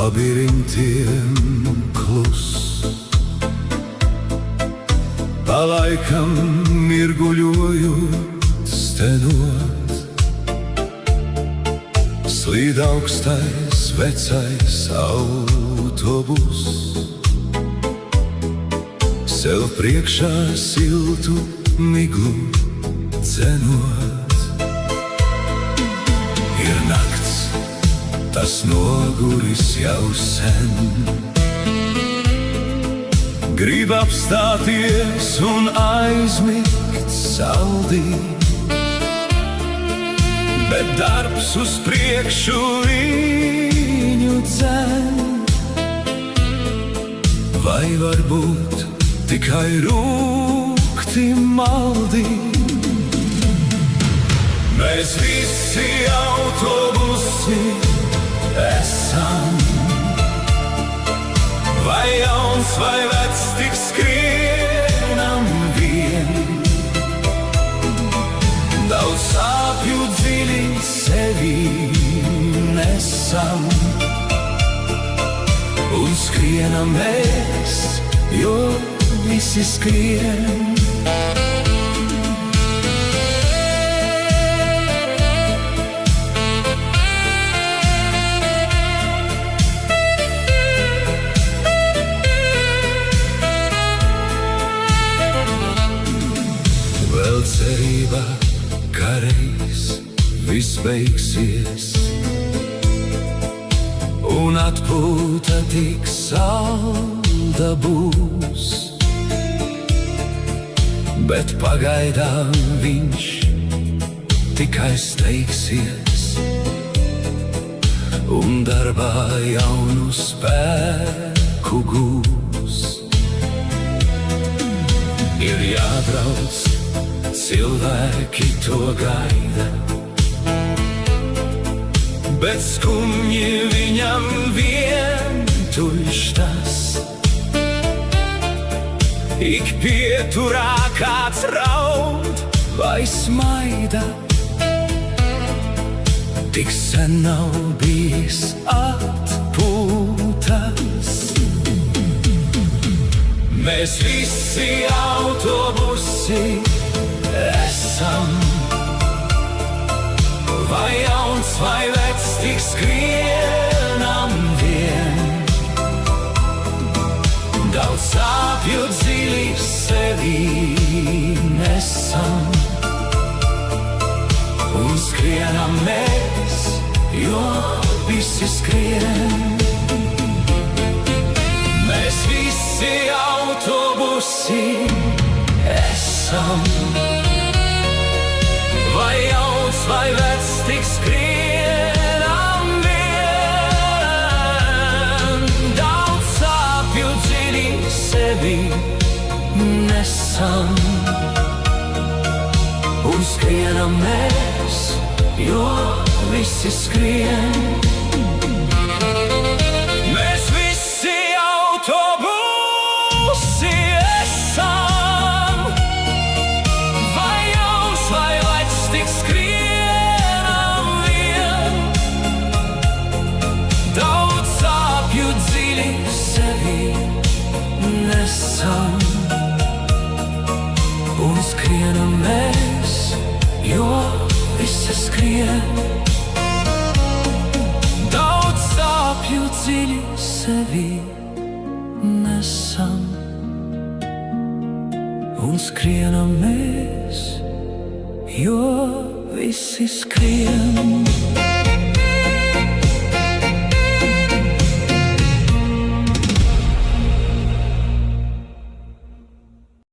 labirintiem klus. Pa laikam mirguļojot, stenot, slīd augstais vecais autobus. Sev priekšā siltu miglu dzenot. Ir nakts, tas noguris jau sen, grib apstāties un aizmigt saldī, bet darbs uz priekšu viņu dzen. Vai varbūt tikai rūgti maldi? Mēs visi autobusi esam, vai jauns, vai vecs, tik skrienam vien. Daudz sāpju dziļi sevi nesam, un skrienam mēs, jo visi skrien. Vēl cerība, ka reiz viss beigsies, un atpūta tik salda būs. Bet pagaidām viņš tikai steigsies, un darbā jaunu spēku gūs. Ir jābrauc, cilvēki to gaida, bet skumji viņam vientuļš tas. Ik pieturā kāds raud vai smaida, tik sen nav bijis atpūtas. Mēs visi autobusi esam, vai jauns, vai vecs, tik skrienam vien. Daudz sāpju dziļi sevi nesam, un skrienam mēs, jo visi skrien. Mēs visi autobusi esam, vai jauns, vai vecs, tik skrienam vien. Daudz sāpju dziļi sevi nesam, un skrienam mēs, jo visi skrien. Mēs visi autobusi esam, vai jauns, vai vecs, tik skrienam vien. Daudz sāpju dziļi sevi nesam, un skrienam mēs, jo visi skrien. Daudz sāpju dziļi sevi nesam, un skrienam mēs, jo visi skrien.